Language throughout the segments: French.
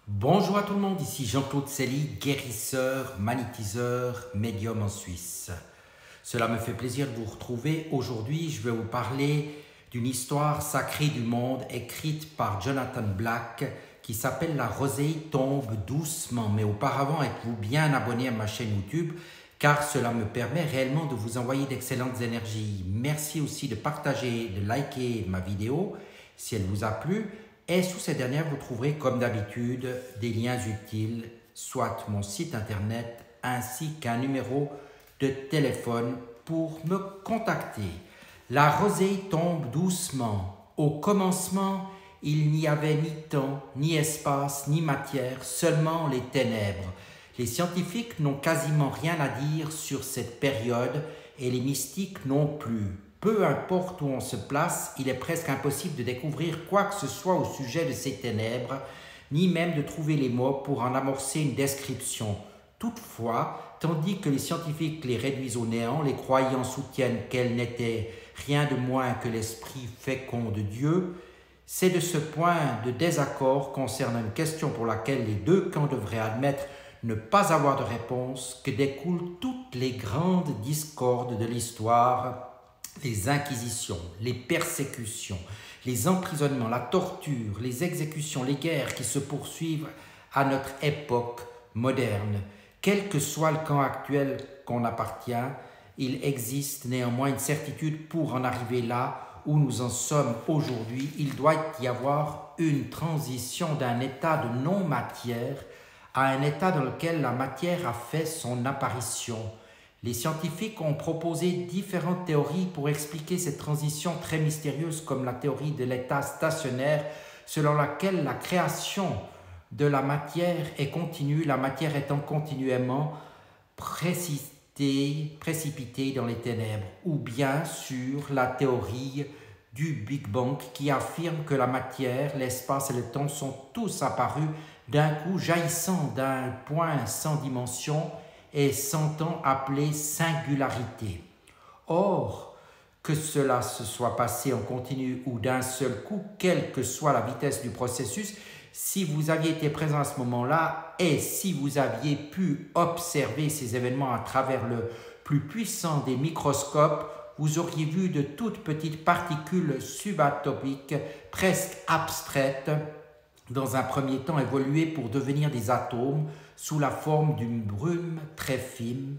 Bonjour à tout le monde, ici Jean-Claude Selly, guérisseur, magnétiseur, médium en Suisse. Cela me fait plaisir de vous retrouver. Aujourd'hui, je vais vous parler d'une histoire sacrée du monde écrite par Jonathan Black qui s'appelle « La rosée tombe doucement ». Mais auparavant, êtes-vous bien abonné à ma chaîne YouTube car cela me permet réellement de vous envoyer d'excellentes énergies. Merci aussi de partager, de liker ma vidéo si elle vous a plu. Et sous ces dernières, vous trouverez comme d'habitude des liens utiles, soit mon site internet ainsi qu'un numéro de téléphone pour me contacter. La rosée tombe doucement. Au commencement, il n'y avait ni temps, ni espace, ni matière, seulement les ténèbres. Les scientifiques n'ont quasiment rien à dire sur cette période et les mystiques non plus. Peu importe où on se place, il est presque impossible de découvrir quoi que ce soit au sujet de ces ténèbres, ni même de trouver les mots pour en amorcer une description. Toutefois, tandis que les scientifiques les réduisent au néant, les croyants soutiennent qu'elles n'étaient rien de moins que l'esprit fécond de Dieu. C'est de ce point de désaccord concernant une question pour laquelle les deux camps devraient admettre ne pas avoir de réponse que découlent toutes les grandes discordes de l'histoire. Les inquisitions, les persécutions, les emprisonnements, la torture, les exécutions, les guerres qui se poursuivent à notre époque moderne. Quel que soit le camp actuel qu'on appartient, il existe néanmoins une certitude pour en arriver là où nous en sommes aujourd'hui. Il doit y avoir une transition d'un état de non-matière à un état dans lequel la matière a fait son apparition. Les scientifiques ont proposé différentes théories pour expliquer cette transition très mystérieuse, comme la théorie de l'état stationnaire, selon laquelle la création de la matière est continue, la matière étant continuellement précipitée dans les ténèbres, ou bien sur la théorie du Big Bang qui affirme que la matière, l'espace et le temps sont tous apparus d'un coup, jaillissant d'un point sans dimension et sans temps appelé singularité. Or, que cela se soit passé en continu ou d'un seul coup, quelle que soit la vitesse du processus, si vous aviez été présent à ce moment-là et si vous aviez pu observer ces événements à travers le plus puissant des microscopes, vous auriez vu de toutes petites particules subatomiques, presque abstraites, dans un premier temps évoluer pour devenir des atomes sous la forme d'une brume très fine,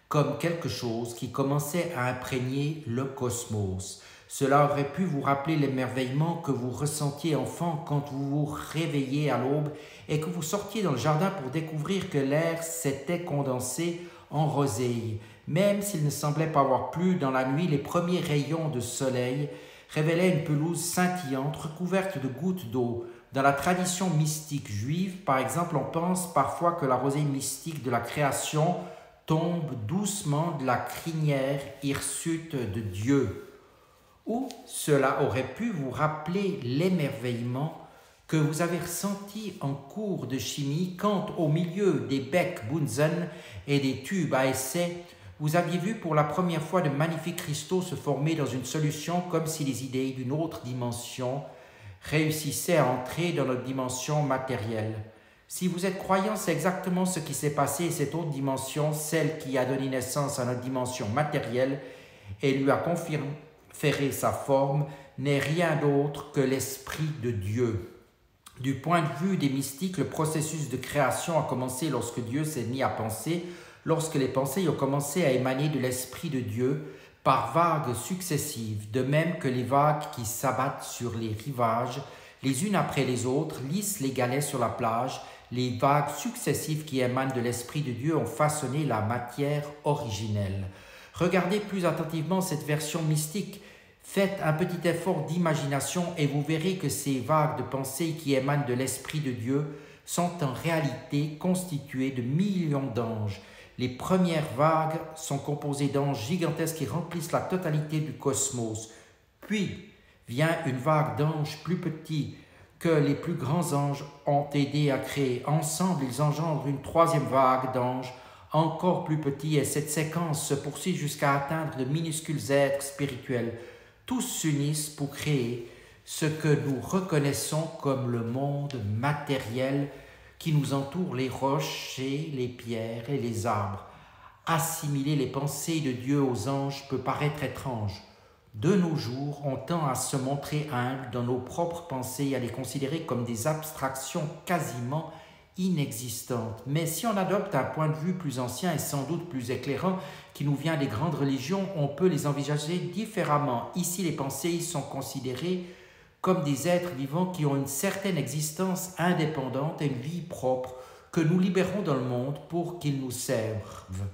comme quelque chose qui commençait à imprégner le cosmos. Cela aurait pu vous rappeler l'émerveillement que vous ressentiez enfant quand vous vous réveilliez à l'aube et que vous sortiez dans le jardin pour découvrir que l'air s'était condensé en rosée. Même s'il ne semblait pas avoir plu dans la nuit, les premiers rayons de soleil révélaient une pelouse scintillante recouverte de gouttes d'eau. Dans la tradition mystique juive, par exemple, on pense parfois que la rosée mystique de la création tombe doucement de la crinière hirsute de Dieu. Ou cela aurait pu vous rappeler l'émerveillement que vous avez ressenti en cours de chimie quand, au milieu des becs Bunsen et des tubes à essai, vous aviez vu pour la première fois de magnifiques cristaux se former dans une solution comme si les idées d'une autre dimension réussissaient à entrer dans notre dimension matérielle. Si vous êtes croyant, c'est exactement ce qui s'est passé et cette autre dimension, celle qui a donné naissance à notre dimension matérielle et lui a conféré sa forme, n'est rien d'autre que l'Esprit de Dieu. Du point de vue des mystiques, le processus de création a commencé lorsque Dieu s'est mis à penser, lorsque les pensées ont commencé à émaner de l'Esprit de Dieu, par vagues successives, de même que les vagues qui s'abattent sur les rivages, les unes après les autres, lissent les galets sur la plage, les vagues successives qui émanent de l'Esprit de Dieu ont façonné la matière originelle. Regardez plus attentivement cette version mystique. Faites un petit effort d'imagination et vous verrez que ces vagues de pensée qui émanent de l'Esprit de Dieu sont en réalité constituées de millions d'anges. Les premières vagues sont composées d'anges gigantesques qui remplissent la totalité du cosmos. Puis vient une vague d'anges plus petits que les plus grands anges ont aidé à créer. Ensemble, ils engendrent une troisième vague d'anges encore plus petits et cette séquence se poursuit jusqu'à atteindre de minuscules êtres spirituels. Tous s'unissent pour créer ce que nous reconnaissons comme le monde matériel qui nous entourent, les rochers, les pierres et les arbres. Assimiler les pensées de Dieu aux anges peut paraître étrange. De nos jours, on tend à se montrer humble dans nos propres pensées et à les considérer comme des abstractions quasiment inexistantes. Mais si on adopte un point de vue plus ancien et sans doute plus éclairant qui nous vient des grandes religions, on peut les envisager différemment. Ici, les pensées sont considérées comme des êtres vivants qui ont une certaine existence indépendante et une vie propre que nous libérons dans le monde pour qu'ils nous servent.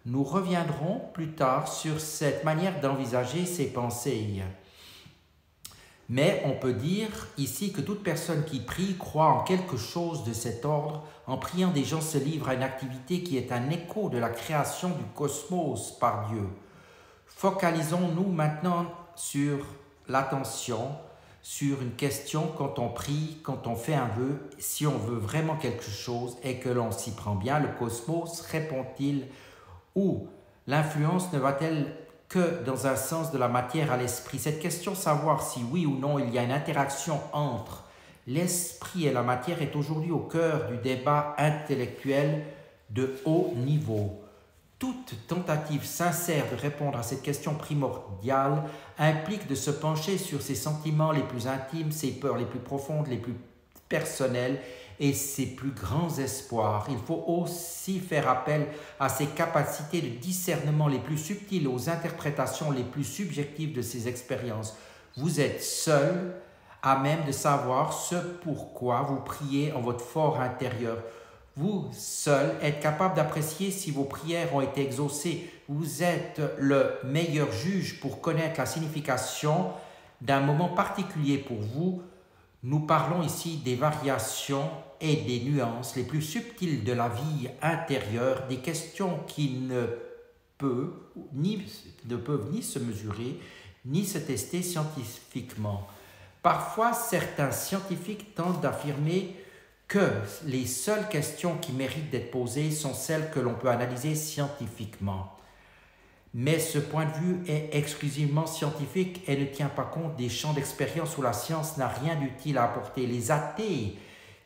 Nous reviendrons plus tard sur cette manière d'envisager ces pensées. Mais on peut dire ici que toute personne qui prie croit en quelque chose de cet ordre. En priant, des gens se livrent à une activité qui est un écho de la création du cosmos par Dieu. Focalisons-nous maintenant sur l'attention, sur une question quand on prie, quand on fait un vœu, si on veut vraiment quelque chose et que l'on s'y prend bien, le cosmos répond-il ou l'influence ne va-t-elle que dans un sens de la matière à l'esprit? Cette question, savoir si oui ou non il y a une interaction entre l'esprit et la matière, est aujourd'hui au cœur du débat intellectuel de haut niveau. Toute tentative sincère de répondre à cette question primordiale implique de se pencher sur ses sentiments les plus intimes, ses peurs les plus profondes, les plus personnelles et ses plus grands espoirs. Il faut aussi faire appel à ses capacités de discernement les plus subtiles, aux interprétations les plus subjectives de ses expériences. Vous êtes seul à même de savoir ce pourquoi vous priez en votre fort intérieur. Vous seul êtes capable d'apprécier si vos prières ont été exaucées. Vous êtes le meilleur juge pour connaître la signification d'un moment particulier pour vous. Nous parlons ici des variations et des nuances les plus subtiles de la vie intérieure, des questions qui ne peuvent ni se mesurer, ni se tester scientifiquement. Parfois, certains scientifiques tentent d'affirmer que les seules questions qui méritent d'être posées sont celles que l'on peut analyser scientifiquement. Mais ce point de vue est exclusivement scientifique et ne tient pas compte des champs d'expérience où la science n'a rien d'utile à apporter. Les athées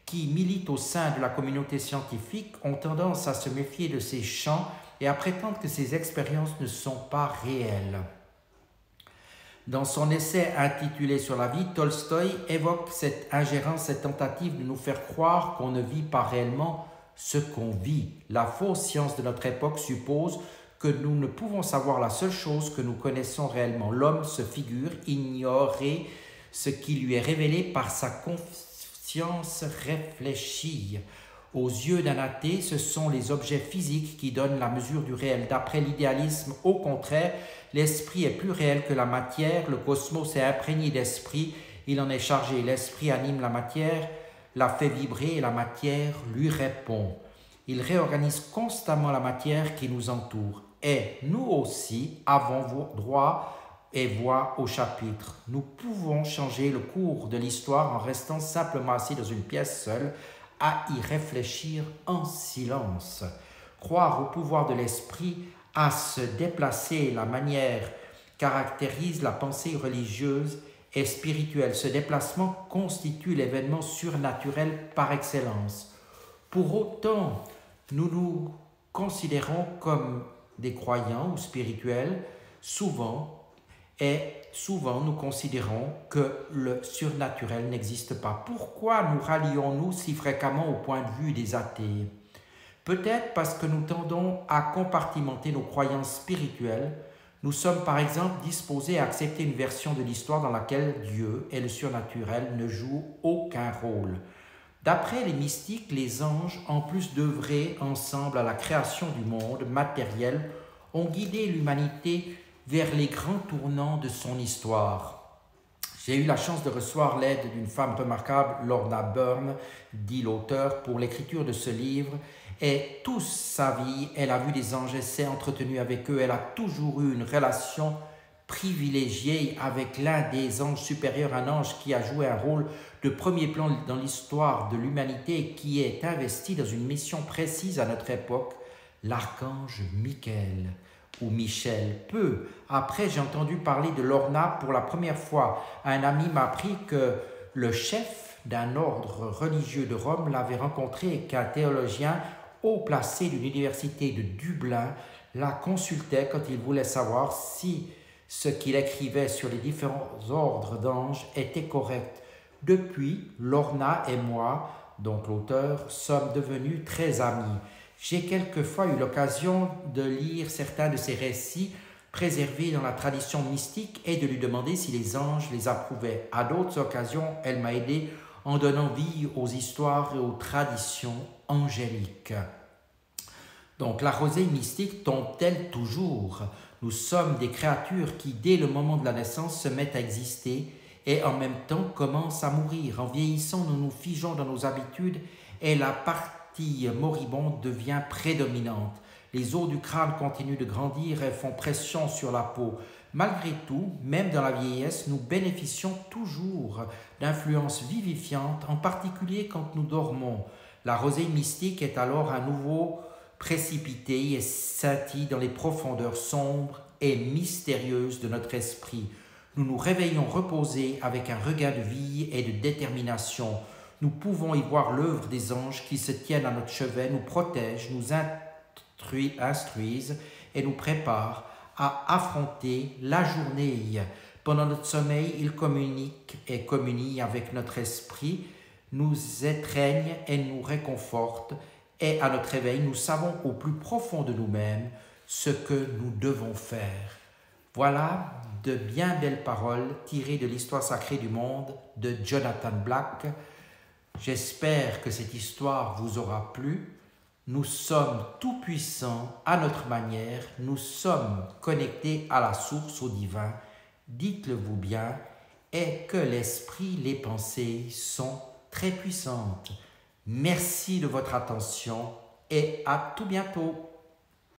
qui militent au sein de la communauté scientifique ont tendance à se méfier de ces champs et à prétendre que ces expériences ne sont pas réelles. Dans son essai intitulé Sur la vie, Tolstoï évoque cette ingérence, cette tentative de nous faire croire qu'on ne vit pas réellement ce qu'on vit. La fausse science de notre époque suppose que nous ne pouvons savoir la seule chose que nous connaissons réellement. L'homme se figure ignorer ce qui lui est révélé par sa conscience réfléchie. Aux yeux d'un athée, ce sont les objets physiques qui donnent la mesure du réel. D'après l'idéalisme, au contraire, l'esprit est plus réel que la matière. Le cosmos est imprégné d'esprit, il en est chargé. L'esprit anime la matière, la fait vibrer et la matière lui répond. Il réorganise constamment la matière qui nous entoure. Et nous aussi avons droit et voix au chapitre. Nous pouvons changer le cours de l'histoire en restant simplement assis dans une pièce seule, à y réfléchir en silence. Croire au pouvoir de l'esprit à se déplacer, la manière caractérise la pensée religieuse et spirituelle. Ce déplacement constitue l'événement surnaturel par excellence. Pour autant, nous nous considérons comme des croyants ou spirituels, souvent nous considérons que le surnaturel n'existe pas. Pourquoi nous rallions-nous si fréquemment au point de vue des athées? Peut-être parce que nous tendons à compartimenter nos croyances spirituelles. Nous sommes par exemple disposés à accepter une version de l'histoire dans laquelle Dieu et le surnaturel ne jouent aucun rôle. D'après les mystiques, les anges, en plus d'œuvrer ensemble à la création du monde matériel, ont guidé l'humanité vers les grands tournants de son histoire. J'ai eu la chance de recevoir l'aide d'une femme remarquable, Lorna Byrne, dit l'auteur, pour l'écriture de ce livre. Et toute sa vie, elle a vu des anges et s'est entretenue avec eux. Elle a toujours eu une relation privilégiée avec l'un des anges supérieurs, un ange qui a joué un rôle de premier plan dans l'histoire de l'humanité et qui est investi dans une mission précise à notre époque, l'archange Michael ou Michel. Peu après, j'ai entendu parler de Lorna pour la première fois. Un ami m'a appris que le chef d'un ordre religieux de Rome l'avait rencontré et qu'un théologien haut placé d'une université de Dublin la consultait quand il voulait savoir si ce qu'il écrivait sur les différents ordres d'anges était correct. Depuis, Lorna et moi, donc l'auteur, sommes devenus très amis. J'ai quelquefois eu l'occasion de lire certains de ses récits préservés dans la tradition mystique et de lui demander si les anges les approuvaient. À d'autres occasions, elle m'a aidé en donnant vie aux histoires et aux traditions angéliques. Donc la rosée mystique tombe-t-elle toujours? Nous sommes des créatures qui, dès le moment de la naissance, se mettent à exister et en même temps commencent à mourir. En vieillissant, nous nous figeons dans nos habitudes et la partie moribonde devient prédominante. Les os du crâne continuent de grandir et font pression sur la peau. Malgré tout, même dans la vieillesse, nous bénéficions toujours d'influences vivifiantes, en particulier quand nous dormons. La rosée mystique est alors à nouveau précipitée et scintille dans les profondeurs sombres et mystérieuses de notre esprit. Nous nous réveillons reposés avec un regain de vie et de détermination. Nous pouvons y voir l'œuvre des anges qui se tiennent à notre chevet, nous protègent, nous instruisent et nous préparent à affronter la journée. Pendant notre sommeil, ils communiquent et communient avec notre esprit, nous étreignent et nous réconfortent. Et à notre réveil, nous savons au plus profond de nous-mêmes ce que nous devons faire. Voilà de bien belles paroles tirées de l'histoire sacrée du monde de Jonathan Black. J'espère que cette histoire vous aura plu. Nous sommes tout-puissants à notre manière. Nous sommes connectés à la source, au divin. Dites-le-vous bien. Et que l'esprit, les pensées sont très puissantes. Merci de votre attention et à tout bientôt.